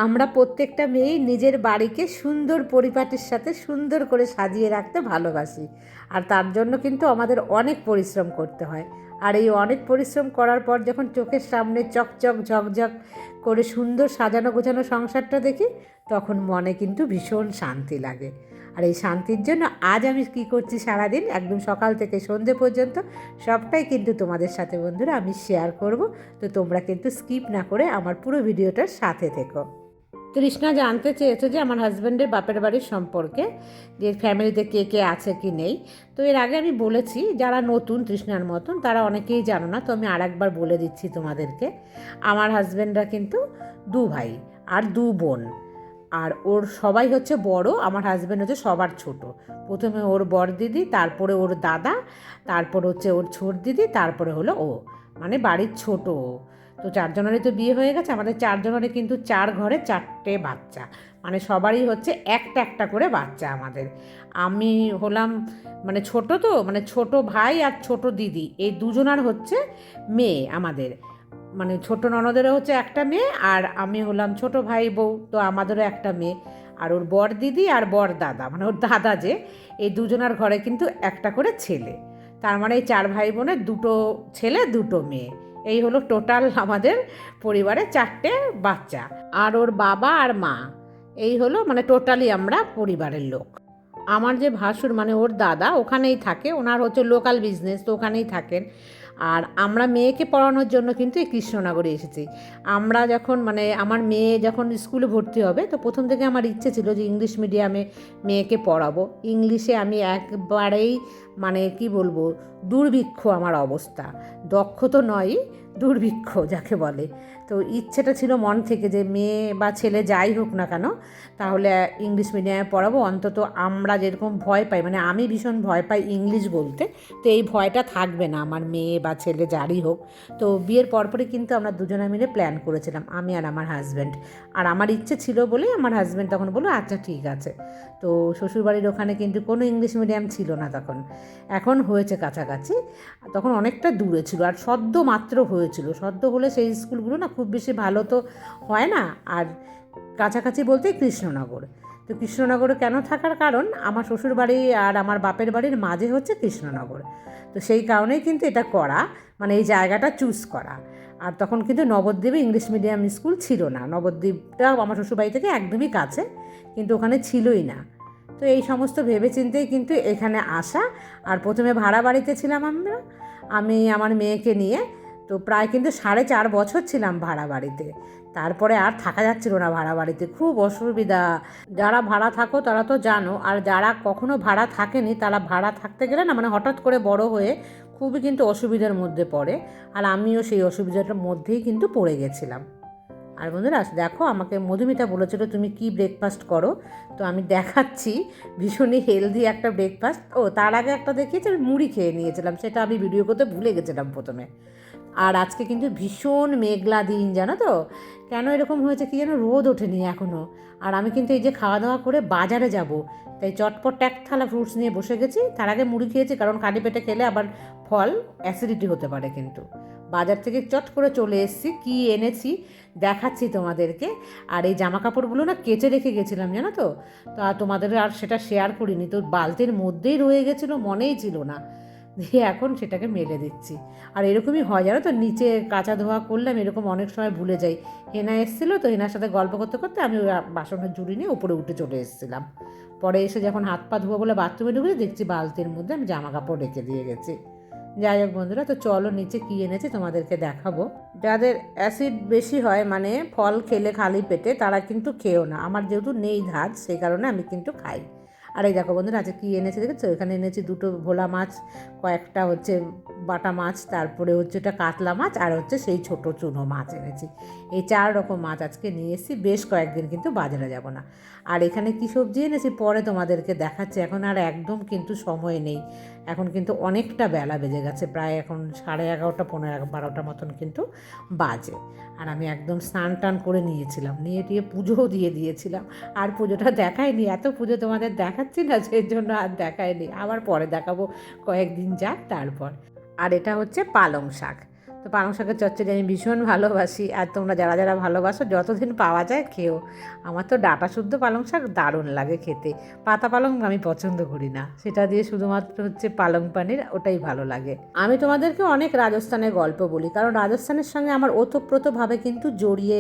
আমরা প্রত্যেকটা মেয়েই নিজের বাড়িকে সুন্দর পরিপাটির সাথে সুন্দর করে সাজিয়ে রাখতে ভালোবাসি, আর তার জন্য কিন্তু আমাদের অনেক পরিশ্রম করতে হয়। আর এই অনেক পরিশ্রম করার পর যখন চোখের সামনে চকচক ঝকঝক করে সুন্দর সাজানো গোছানো সংসারটা দেখি, তখন মনে কিন্তু ভীষণ শান্তি লাগে। আর এই শান্তির জন্য আজ আমি কী করছি সারাদিন একদম সকাল থেকে সন্ধে পর্যন্ত সবটাই কিন্তু তোমাদের সাথে বন্ধুরা আমি শেয়ার করব। তো তোমরা কিন্তু স্কিপ না করে আমার পুরো ভিডিওটার সাথে থেকো। তৃষ্ণা জানতে চেয়েছে যে আমার হাজব্যান্ডের বাপের বাড়ির সম্পর্কে, যে ফ্যামিলিতে কে কে আছে কি নেই। তো এর আগে আমি বলেছি, যারা নতুন তৃষ্ণার মতন তারা অনেকেই জানো না, তো আমি আরেকবার বলে দিচ্ছি তোমাদেরকে। আমার হাজব্যান্ডরা কিন্তু দু ভাই আর দু বোন, আর ওর সবাই হচ্ছে বড়, আমার হাজব্যান্ড হচ্ছে সবার ছোট। প্রথমে ওর বড় দিদি, তারপরে ওর দাদা, তারপর হচ্ছে ওর ছোট দিদি, তারপরে হলো ও, মানে বাড়ির ছোট ও। তো চারজনেরই তো বিয়ে হয়ে গেছে, আমাদের চারজনেরই কিন্তু চার ঘরে চারটে বাচ্চা, মানে সবারই হচ্ছে একটা একটা করে বাচ্চা আমাদের। আমি হলাম মানে ছোট, তো মানে ছোট ভাই আর ছোট দিদি এই দুজনার হচ্ছে মেয়ে আমাদের, মানে ছোট ননদেরও হচ্ছে একটা মেয়ে, আর আমি হলাম ছোট ভাই বউ, তো আমাদেরও একটা মেয়ে। আর ওর বর দিদি আর বর দাদা, মানে ওর দাদা যে, এই দুজনার ঘরে কিন্তু একটা করে ছেলে। তার মানে এই চার ভাই বোনের দুটো ছেলে দুটো মেয়ে, এই হলো টোটাল আমাদের পরিবারে চারটে বাচ্চা। আর ওর বাবা আর মা, এই হলো মানে টোটালি আমরা পরিবারের লোক। আমার যে ভাসুর মানে ওর দাদা ওখানেই থাকে, ওনার হচ্ছে লোকাল বিজনেস, তো ওখানেই থাকেন। আর আমরা মেয়েকে পড়ানোর জন্য কিন্তু এই কৃষ্ণনগরে এসেছি। আমরা যখন মানে আমার মেয়ে যখন স্কুলে ভর্তি হবে, তো প্রথম থেকে আমার ইচ্ছে ছিল যে ইংলিশ মিডিয়ামে মেয়েকে পড়াবো। ইংলিশে আমি একবারেই মানে কি বলবো, দুর্ভিক্ষ আমার অবস্থা, দক্ষ তো নয়ই, দুর্ভিক্ষ যাকে বলে। তো ইচ্ছেটা ছিল মন থেকে যে মেয়ে বা ছেলে যাই হোক না কেন, তাহলে ইংলিশ মিডিয়ামে পড়াবো। অন্তত আমরা যেরকম ভয় পাই, মানে আমি ভীষণ ভয় পাই ইংলিশ বলতে, তো এই ভয়টা থাকবে না আমার মেয়ে বা ছেলে যারই হোক। তো বিয়ের পরপরই কিন্তু আমরা দুজনে মিলে প্ল্যান করেছিলাম, আমি আর আমার হাজব্যান্ড। আর আমার ইচ্ছে ছিল বলেই আমার হাজব্যান্ড তখন বললো আচ্ছা ঠিক আছে। তো শ্বশুরবাড়ির ওখানে কিন্তু কোনো ইংলিশ মিডিয়াম ছিল না তখন, এখন হয়েছে কাছাকাছি, তখন অনেকটা দূরে ছিল আর সদ্য মাত্র হয়েছিল। সদ্য হলে সেই স্কুলগুলো না খুব বেশি ভালো তো হয় না, আর কাছাকাছি বলতে কৃষ্ণনগর। তো কৃষ্ণনগরে কেন থাকার কারণ, আমার শ্বশুর বাড়ি আর আমার বাপের বাড়ির মাঝে হচ্ছে কৃষ্ণনগর, তো সেই কারণেই কিন্তু এটা করা, মানে এই জায়গাটা চুজ করা। আর তখন কিন্তু নবদ্বীপে ইংলিশ মিডিয়াম স্কুল ছিল না, নবদ্বীপটা আমার শ্বশুরবাড়ি থেকে একদমই কাছে, কিন্তু ওখানে ছিলই না। তো এই সমস্ত ভেবেচিন্তেই কিন্তু এখানে আসা। আর প্রথমে ভাড়া বাড়িতে ছিলাম আমরা, আমি আমার মেয়েকে নিয়ে, তো প্রায় কিন্তু 4.5 বছর ছিলাম ভাড়া বাড়িতে। তারপরে আর থাকা যাচ্ছিল না ভাড়া বাড়িতে, খুব অসুবিধা। যারা ভাড়া থাকো তারা তো জানো, আর যারা কখনো ভাড়া থাকেনি তারা ভাড়া থাকতে গেলে না মানে হঠাৎ করে বড় হয়ে খুবই কিন্তু অসুবিধার মধ্যে পড়ে, আর আমিও সেই অসুবিধাটার মধ্যেই কিন্তু পড়ে গেছিলাম। আর বন্ধুরা দেখো, আমাকে মধুমিতা বলেছিল তুমি কি ব্রেকফাস্ট করো, তো আমি দেখাচ্ছি ভীষণই হেলদি একটা ব্রেকফাস্ট। ও তার আগে একটা দেখিয়েছি আমি মুড়ি খেয়ে নিয়েছিলাম, সেটা আমি ভিডিও করতে ভুলে গেছিলাম প্রথমে। আর আজকে কিন্তু ভীষণ মেঘলা দিন, জানো তো কেন এরকম হয়েছে কি যেন, রোদ ওঠেনি এখনও। আর আমি কিন্তু এই যে খাওয়া দাওয়া করে বাজারে যাব, তাই চটপট এক থালা ফ্রুটস নিয়ে বসে গেছি। তার আগে মুড়ি খেয়েছি, কারণ খালি পেটে খেলে আবার ফল অ্যাসিডিটি হতে পারে কিন্তু। বাজার থেকে চট করে চলে এসেছি, কী এনেছি দেখাচ্ছি তোমাদেরকে। আর এই জামা কাপড়গুলো না কেচে রেখে গেছিলাম জানো তো, তা তোমাদের আর সেটা শেয়ার করিনি, তো বালতির মধ্যেই রয়ে গেছিলো, মনেই ছিল না, দিয়ে এখন সেটাকে মেলে দিচ্ছি। আর এরকমই হয় জানো তো, নিচে কাঁচা ধোয়া করলাম এরকম অনেক সময় ভুলে যাই। হেনা এসেছিলো, তো হেনার সাথে গল্প করতে করতে আমি ওই বাসনের ঝুড়ি নিয়ে উপরে উঠে চলে এসেছিলাম। পরে এসে যখন হাত পা ধোয়া বলে বাথরুমে ঢুকে দেখছি বালতির মধ্যে আমি জামা কাপড় রেখে দিয়ে গেছি। যাই হোক বন্ধুরা, তো চলো নিচে কী এনেছে তোমাদেরকে দেখাবো। যাদের অ্যাসিড বেশি হয় মানে ফল খেলে খালি পেটে, তারা কিন্তু খেও না। আমার যেহেতু নেই ধাত, সেই কারণে আমি কিন্তু খাই। আর এই দেখো বন্ধুরা আজকে কী এনেছে দেখেছো, এখানে এনেছি দুটো ভোলা মাছ, কয়েকটা হচ্ছে বাটা মাছ, তারপরে হচ্ছে এটা কাতলা মাছ, আর হচ্ছে সেই ছোট চুনো মাছ এনেছি। এই 4 রকম মাছ আজকে নিয়ে এসেছি, বেশ কয়েকদিন কিন্তু বাজারে যাব না। আর এখানে কী সবজি এনেছি পরে তোমাদেরকে দেখাচ্ছি, এখন আর একদম কিন্তু সময় নেই। এখন কিন্তু অনেকটা বেলা বেজে গেছে, প্রায় এখন 11:30 12টা মতন কিন্তু বাজে। আর আমি একদম স্নান টান করে নিয়েছিলাম, নিয়ে পুজোও দিয়ে দিয়েছিলাম। আর পুজোটা দেখায়নি, এত পুজো তোমাদের দেখাচ্ছি না সেই জন্য আর দেখায়নি, আবার পরে দেখাবো, কয়েকদিন যাক তারপর। আর এটা হচ্ছে পালং শাক। তো পালং শাকের চচ্চড়ি আমি ভীষণ ভালোবাসি, আর তোমরা যারা যারা ভালোবাসো যতদিন পাওয়া যায় খেও। আমার তো ডাঁটা শুদ্ধ পালং শাক দারুণ লাগে খেতে, পাতা পালং আমি পছন্দ করি না, সেটা দিয়ে শুধুমাত্র হচ্ছে পালং পানির, ওটাই ভালো লাগে। আমি তোমাদেরকে অনেক রাজস্থানের গল্প বলি, কারণ রাজস্থানের সঙ্গে আমার ওতপ্রোতভাবে কিন্তু জড়িয়ে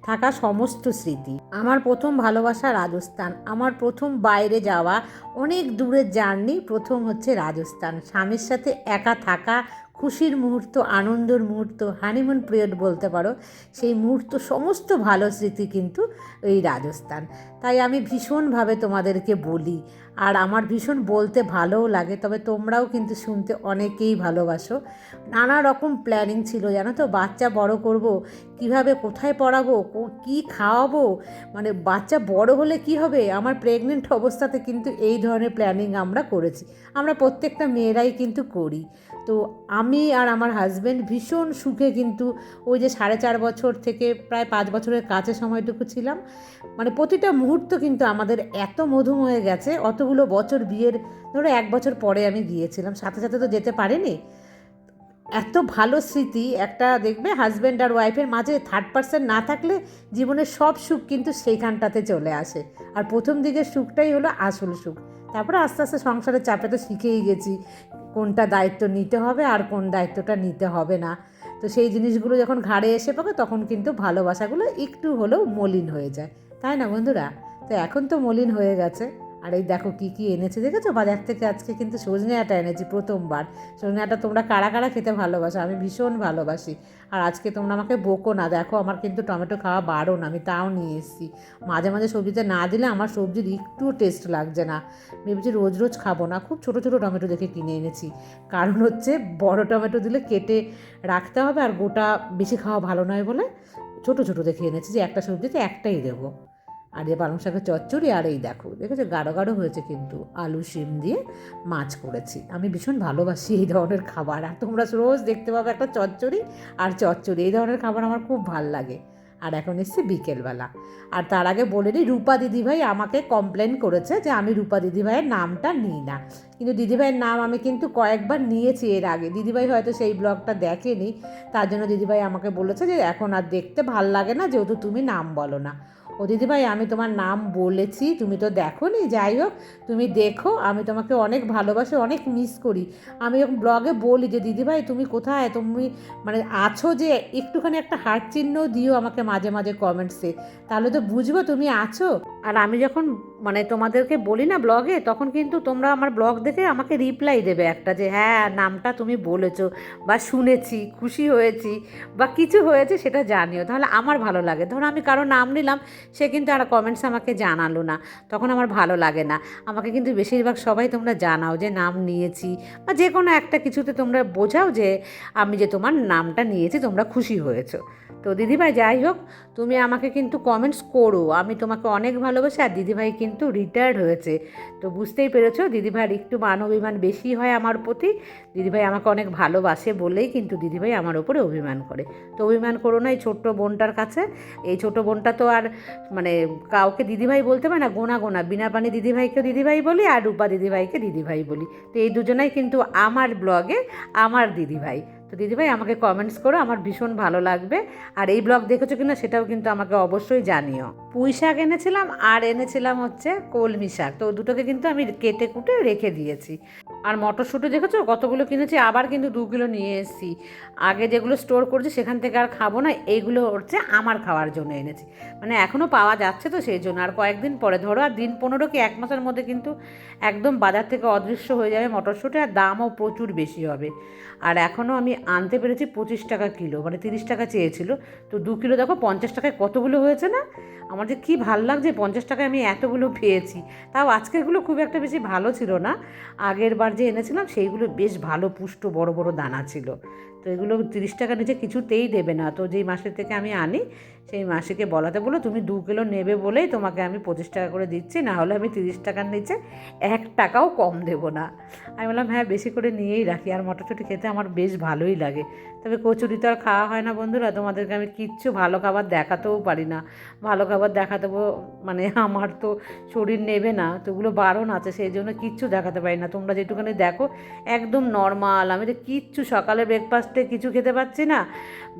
থাকা সমস্ত স্মৃতি। আমার প্রথম ভালোবাসা রাজস্থান, আমার প্রথম বাইরে যাওয়া, অনেক দূরের জার্নি প্রথম হচ্ছে রাজস্থান। স্বামীর সাথে একা থাকা, খুশির মুহূর্ত, আনন্দের মুহূর্ত, হানিমুন পিরিয়ড বলতে পারো, সেই মুহূর্ত সমস্ত ভালো স্মৃতি কিন্তু এই রাজস্থান। তাই আমি ভীষণভাবে তোমাদেরকে বলি, আর আমার ভীষণ বলতে ভালোও লাগে। তবে তোমরাও কিন্তু শুনতে অনেকেই ভালোবাসো। নানা রকম প্ল্যানিং ছিল জানো তো, বাচ্চা বড় করব, কিভাবে কোথায় পড়াবো, কি খাওয়াবো, মানে বাচ্চা বড় হলে কি হবে। আমার প্রেগনেন্ট অবস্থাতে কিন্তু এই ধরনের প্ল্যানিং আমরা করেছি, আমরা প্রত্যেকটা মেয়েরাই কিন্তু করি। তো আমি আর আমার হাজব্যান্ড ভীষণ সুখে কিন্তু ওই যে 4.5 বছর থেকে প্রায় 5 বছরের কাছে সময়টুকু ছিলাম, মানে প্রতিটা মুহূর্ত কিন্তু আমাদের এত মধুম হয়ে গেছে। অতগুলো বছর বিয়ের, ধরো 1 বছর পরে আমি গিয়েছিলাম, সাথে সাথে তো যেতে পারিনি। এত ভালো স্মৃতি একটা, দেখবে হাজব্যান্ড আর ওয়াইফের মাঝে থার্ড পার্সন না থাকলে জীবনের সব সুখ কিন্তু সেইখানটাতে চলে আসে। আর প্রথম দিকের সুখটাই হলো আসল সুখ। তারপরে আস্তে আস্তে সংসারের চাপে তো শিখেই গেছি কোনটা দায়িত্ব নিতে হবে আর কোন দায়িত্বটা নিতে হবে না। তো সেই জিনিসগুলো যখন ঘাড়ে এসে পড়ে তখন কিন্তু ভালোবাসাগুলো একটু হলেও মলিন হয়ে যায়, তাই না বন্ধুরা? তো এখন তো মলিন হয়ে গেছে। আর এই দেখো কী কী এনেছে দেখেছো বাজার থেকে, আজকে কিন্তু সজনে ডাঁটা এনেছি প্রথমবার। সজনে ডাঁটা তোমরা কারা কারা খেতে ভালোবাসো, আমি ভীষণ ভালোবাসি। আর আজকে তোমরা আমাকে বকো না, দেখো আমার কিন্তু টমেটো খাওয়া বারণ, আমি তাও নিয়ে এসেছি। মাঝে মাঝে সবজিতে না দিলে আমার সবজির একটুও টেস্ট লাগছে না। ভেবেছি রোজ রোজ খাবো না, খুব ছোটো ছোটো টমেটো দেখে কিনে এনেছি। কারণ হচ্ছে বড় টমেটো দিলে কেটে রাখতে হবে, আর গোটা বেশি খাওয়া ভালো নয় বলে ছোটো ছোটো দেখে এনেছি, যে একটা সবজিতে একটাই দেবো। আর যে পালং শাকের চচ্চড়ি, আর এই দেখো দেখেছো গাঢ় গাঢ় হয়েছে কিন্তু আলু শিম দিয়ে মাছ করেছি। আমি ভীষণ ভালোবাসি এই ধরনের খাবার, আর তোমরা রোজ দেখতে পাবে একটা চচ্চড়ি আর চচ্চড়ি, এই ধরনের খাবার আমার খুব ভাল লাগে। আর এখন এসছি বিকেলবেলা। আর তার আগে বলে নিই, রূপা দিদিভাই আমাকে কমপ্লেন করেছে যে আমি রূপা দিদিভাইয়ের নামটা নিই না, কিন্তু দিদিভাইয়ের নাম আমি কিন্তু কয়েকবার নিয়েছি এর আগে। দিদিভাই হয়তো সেই ব্লগটা দেখেনি, তার জন্য দিদিভাই আমাকে বলেছে যে এখন আর দেখতে ভাল লাগে না, যেহেতু তুমি নাম বলো না। ও দিদিভাই আমি তোমার নাম বলেছি, তুমি তো দেখোনি, যাই হোক তুমি দেখো, আমি তোমাকে অনেক ভালোবাসি, অনেক মিস করি। আমি যখন ব্লগে বলি যে দিদিভাই তুমি কোথায়, তুমি মানে আছো, যে একটুখানি একটা হার্ট চিহ্ন দিও আমাকে মাঝে মাঝে কমেন্টসে, তাহলে তো বুঝবো তুমি আছো। আর আমি যখন মানে তোমাদেরকে বলি না ব্লগে, তখন কিন্তু তোমরা আমার ব্লগ দেখে আমাকে রিপ্লাই দেবে একটা, যে হ্যাঁ নামটা তুমি বলেছো, বা শুনেছি, খুশি হয়েছি, বা কিছু হয়েছে সেটা জানিও, তাহলে আমার ভালো লাগে। ধরো আমি কারো নাম নিলাম, সে কিন্তু আর কমেন্টস আমাকে জানালো না, তখন আমার ভালো লাগে না। আমাকে কিন্তু বেশিরভাগ সবাই তোমরা জানাও যে নাম নিয়েছি, বা যে কোনো একটা কিছুতে তোমরা বোঝাও যে আমি যে তোমার নামটা নিয়েছি তোমরা খুশি হয়েছো। তো দিদিভাই যাই হোক, তুমি আমাকে কিন্তু কমেন্টস করো, আমি তোমাকে অনেক ভালোবাসি। আর দিদিভাই কিন্তু রিটায়ার্ড হয়েছে, তো বুঝতেই পেরেছো দিদিভাইয়ের একটু মান অভিমান বেশি হয় আমার প্রতি। দিদিভাই আমাকে অনেক ভালোবাসে বলেই কিন্তু দিদিভাই আমার ওপরে অভিমান করে। তো অভিমান করো না এই ছোট্ট বোনটার কাছে। এই ছোটো বোনটা তো আর মানে কাউকে দিদিভাই বলতে পারে না, গোনা গোনা বিনা পানি দিদিভাইকেও দিদিভাই বলি, আর রূপা দিদিভাইকে দিদিভাই বলি। তো এই দুজনাই কিন্তু আমার ব্লগে আমার দিদিভাই। তো দিদিভাই আমাকে কমেন্টস করো, আমার ভীষণ ভালো লাগবে। আর এই ব্লগ দেখেছো কিনা সেটাও কিন্তু আমাকে অবশ্যই জানিও। পুঁই শাক এনেছিলাম, আর এনেছিলাম হচ্ছে কলমি শাক, তো দুটোকে কিন্তু আমি কেটে কুটে রেখে দিয়েছি। আর মটরশুঁটি দেখেছো কতগুলো কিনেছি, আবার কিন্তু 2 কিলো নিয়ে এসেছি। আগে যেগুলো স্টোর করেছি সেখান থেকে আর খাবো না, এইগুলো হচ্ছে আমার খাওয়ার জন্য এনেছি, মানে এখনও পাওয়া যাচ্ছে তো সেই জন্য। আর কয়েকদিন পরে, ধরো আর দিন 15 কি 1 মাসের মধ্যে কিন্তু একদম বাজার থেকে অদৃশ্য হয়ে যাবে মটরশুঁটি, আর দামও প্রচুর বেশি হবে। আর এখনও আমি আনতে পেরেছি 25 টাকা কিলো, মানে 30 টাকা চেয়েছিল, তো 2 কিলো দেখো 50 টাকায় কতগুলো হয়েছে না। আমার যে কী ভাল লাগছে 50 টাকায় আমি এতগুলো পেয়েছি। তাও আজকেরগুলো খুব একটা বেশি ভালো ছিল না, আগের বার যে এনেছিলাম সেইগুলো বেশ ভালো পুষ্ট বড় বড় দানা ছিল। তো এগুলো 30 টাকা নিচে কিছুতেই দেবে না। তো যেই মাসের থেকে আমি আনি সেই মাসিকে বলাতে বলো তুমি 2 কিলো নেবে বলেই তোমাকে আমি 25 টাকা করে দিচ্ছি, না হলে আমি 30 টাকার নিচে 1 টাকাও কম দেবো না। আমি বললাম হ্যাঁ বেশি করে নিয়েই রাখি, আর মটরশুঁটি খেতে আমার বেশ ভালোই লাগে। তবে কচুরি তো আর খাওয়া হয় না বন্ধুরা, তোমাদেরকে আমি কিচ্ছু ভালো খাবার দেখাতেও পারি না। ভালো খাবার দেখাতে মানে আমার তো শরীর নেবে না, তো ওগুলো বারণ আছে, সেই জন্য কিচ্ছু দেখাতে পারি না। তোমরা যেটুখানি দেখো একদম নর্মাল, আমি তো কিচ্ছু সকালে ব্রেকফাস্টে উঠে কিছু খেতে পাচ্ছি না,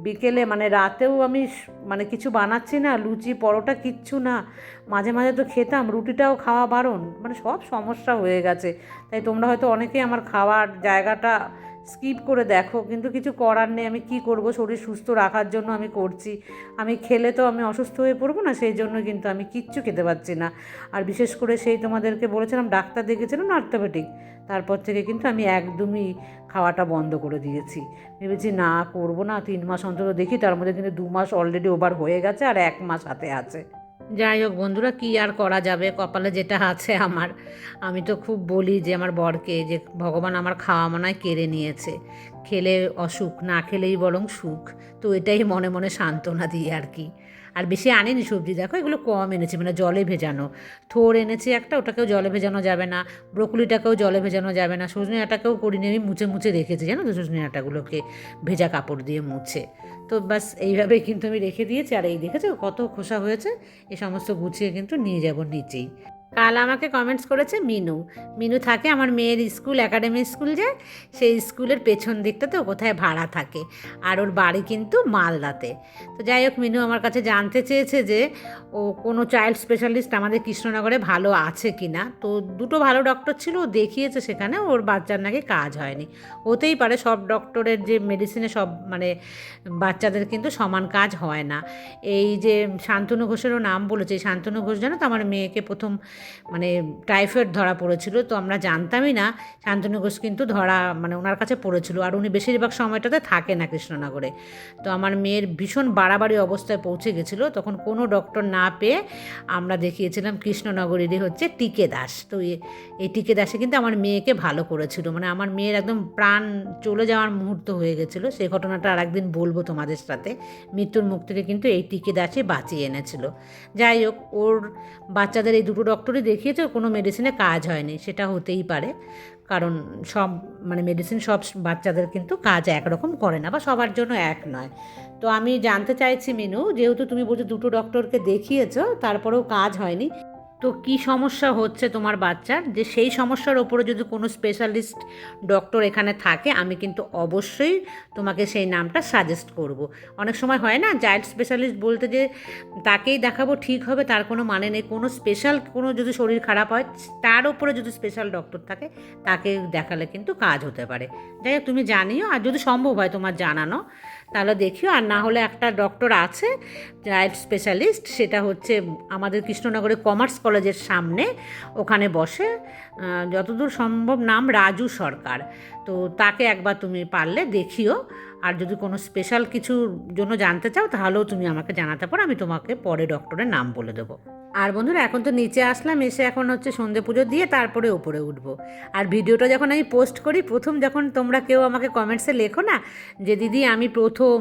বিকেলে মানে রাতেও আমি মানে কিছু বানাচ্ছি না, লুচি পরোটা কিচ্ছু না। মাঝে মাঝে তো খেতাম, রুটিটাও খাওয়া বারণ, মানে সব সমস্যা হয়ে গেছে। তাই তোমরা হয়তো অনেকেই আমার খাওয়ার জায়গাটা স্কিপ করে দেখো, কিন্তু কিছু করার নেই, আমি কি করব, শরীর সুস্থ রাখার জন্য আমি করছি। আমি খেলে তো আমি অসুস্থ হয়ে পড়বো না, সেই জন্য কিন্তু আমি কিচ্ছু খেতে পারছি না। আর বিশেষ করে সেই তোমাদেরকে বলেছিলাম ডাক্তার দেখেছিলাম না, অর্থোপেডিক, তারপর থেকে কিন্তু আমি একদমই খাওয়াটা বন্ধ করে দিয়েছি। ভেবেছি না করবো না, 3 মাস অন্তত দেখি, তার মধ্যে কিন্তু 2 মাস অলরেডি ওভার হয়ে গেছে আর 1 মাস হাতে আছে। যাই হোক বন্ধুরা, কী আর করা যাবে, কপালে যেটা আছে আমার। আমি তো খুব বলি যে আমার বরকে যে ভগবান আমার খাওয়া মনায় কেড়ে নিয়েছে, খেলে অসুখ, না খেলেই বরং সুখ। তো এটাই মনে মনে সান্ত্বনা দিই আর কি। আর বেশি আনিনি সবজি, দেখো এগুলো কম এনেছি, মানে জলে ভেজানো। থোর এনেছি একটা, ওটাকেও জলে ভেজানো যাবে না, ব্রোকলিটাকেও জলে ভেজানো যাবে না, সজনে ডাঁটাকেও করিনি, আমি মুছে মুছে রেখেছি জানো তো, সজনে ডাঁটাগুলোকে ভেজা কাপড় দিয়ে মুছে। তো বাস এইভাবেই কিন্তু আমি রেখে দিয়েছি। আর এই দেখেছো কত খোসা হয়েছে, এই সমস্ত গুছিয়ে কিন্তু নিয়ে যাব নিচেই। কাল আমাকে কমেন্টস করেছে মিনু। মিনু থাকে আমার মেয়ের স্কুল, একাডেমি স্কুল, যে সেই স্কুলের পেছন দিকটাতে ও কোথায় ভাড়া থাকে, আর ওর বাড়ি কিন্তু মালদাতে। তো যাই হোক, মিনু আমার কাছে জানতে চেয়েছে যে ও কোনো চাইল্ড স্পেশালিস্ট আমাদের কৃষ্ণনগরে ভালো আছে কি না। তো দুটো ভালো ডক্টর ছিল, ও দেখিয়েছে, সেখানে ওর বাচ্চার নাকি কাজ হয়নি। হতেই পারে, সব ডক্টরের যে মেডিসিনে সব মানে বাচ্চাদের কিন্তু সমান কাজ হয় না। এই যে শান্তনু ঘোষেরও নাম বলেছে, এই শান্তনু ঘোষ জানো তো আমার মেয়েকে প্রথম মানে টাইফয়েড ধরা পড়েছিল, তো আমরা জানতামই না। শান্তনু ঘোষ কিন্তু ধরা মানে ওনার কাছে পড়েছিল, আর উনি বেশিরভাগ সময়টাতে থাকে না কৃষ্ণনগরে। তো আমার মেয়ের ভীষণ বাড়াবাড়ি অবস্থায় পৌঁছে গেছিলো, তখন কোনো ডক্টর না পেয়ে আমরা দেখিয়েছিলাম কৃষ্ণনগরেরই হচ্ছে টিকে দাস। তো এই টিকে দাসে কিন্তু আমার মেয়েকে ভালো করেছিল, মানে আমার মেয়ের একদম প্রাণ চলে যাওয়ার মুহূর্ত হয়ে গেছিলো। সেই ঘটনাটা আর একদিন বলবো তোমাদের সাথে। মৃত্যুর মুখ থেকে কিন্তু এই টিকে দাসই বাঁচিয়ে এনেছিল। যাই হোক, ওর বাচ্চাদের এই দুটো ডক্টরই দেখিয়েছে, কোনো মেডিসিনে কাজ হয়নি। সেটা হতেই পারে, কারণ সব মানে মেডিসিন সব বাচ্চাদের কিন্তু কাজ একরকম করে না, বা সবার জন্য এক নয়। তো আমি জানতে চাইছি মিনু, যেহেতু তুমি বলছো দুটো ডক্টরকে দেখিয়েছো তারপরেও কাজ হয়নি, তো কী সমস্যা হচ্ছে তোমার বাচ্চার, যে সেই সমস্যার ওপরে যদি কোনো স্পেশালিস্ট ডক্টর এখানে থাকে আমি কিন্তু অবশ্যই তোমাকে সেই নামটা সাজেস্ট করব। অনেক সময় হয় না, চাইল্ড স্পেশালিস্ট বলতে যে তাকেই দেখাবো ঠিক হবে তার কোনো মানে নেই। কোনো স্পেশাল কোনো যদি শরীর খারাপ হয়, তার ওপরে যদি স্পেশাল ডক্টর থাকে তাকে দেখালে কিন্তু কাজ হতে পারে। যাই হোক, তুমি জানিও, আর যদি সম্ভব হয় তোমার জানানো তাহলে দেখিও। আর না হলে একটা ডক্টর আছে চাইল্ড স্পেশালিস্ট, সেটা হচ্ছে আমাদের কৃষ্ণনগরে কমার্স কলেজের সামনে, ওখানে বসে, যতদূর সম্ভব নাম রাজু সরকার। তো তাকে একবার তুমি পারলে দেখিও। আর যদি কোনো স্পেশাল কিছুর জন্য জানতে চাও তাহলেও তুমি আমাকে জানাতে পারো, আমি তোমাকে পরে ডক্টরের নাম বলে দেবো। আর বন্ধুরা, এখন তো নিচে আসলাম, এসে এখন হচ্ছে সন্ধে পুজো দিয়ে তারপরে উপরে উঠবো। আর ভিডিওটা যখন আমি পোস্ট করি, প্রথম যখন তোমরা কেউ আমাকে কমেন্টসে লেখো না যে দিদি আমি প্রথম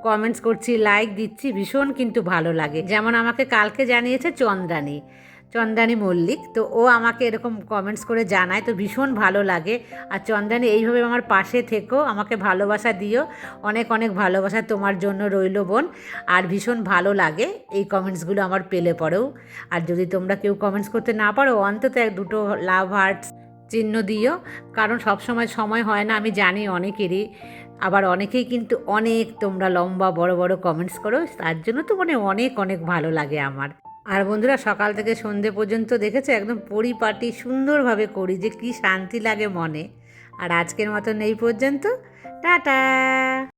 কমেন্টস করছি, লাইক দিচ্ছি, ভীষণ কিন্তু ভালো লাগে। যেমন আমাকে কালকে জানিয়েছে চন্দ্রানী মল্লিক, তো ও আমাকে এরকম কমেন্টস করে জানায়, তো ভীষণ ভালো লাগে। আর চন্দ্রানী, এইভাবে আমার পাশে থেকো, আমাকে ভালোবাসা দিও, অনেক অনেক ভালোবাসা তোমার জন্য রইল বোন। আর ভীষণ ভালো লাগে এই কমেন্টসগুলো আমার পেলে পরেও। আর যদি তোমরা কেউ কমেন্টস করতে না পারো, অন্তত দুটো লাভ হার্টস চিহ্ন দিও, কারণ সময় হয় না, আমি জানি অনেকেরই। আবার অনেকেই কিন্তু অনেক তোমরা লম্বা বড় বড় কমেন্টস করো, তার জন্য তো মানে অনেক অনেক ভালো লাগে আমার। আর বন্ধুরা, সকাল থেকে সন্ধে পর্যন্ত দেখেছো একদম পরিপাটি সুন্দরভাবে করি, যে কি শান্তি লাগে মনে। আর আজকের মতন এই পর্যন্ত, টাটা।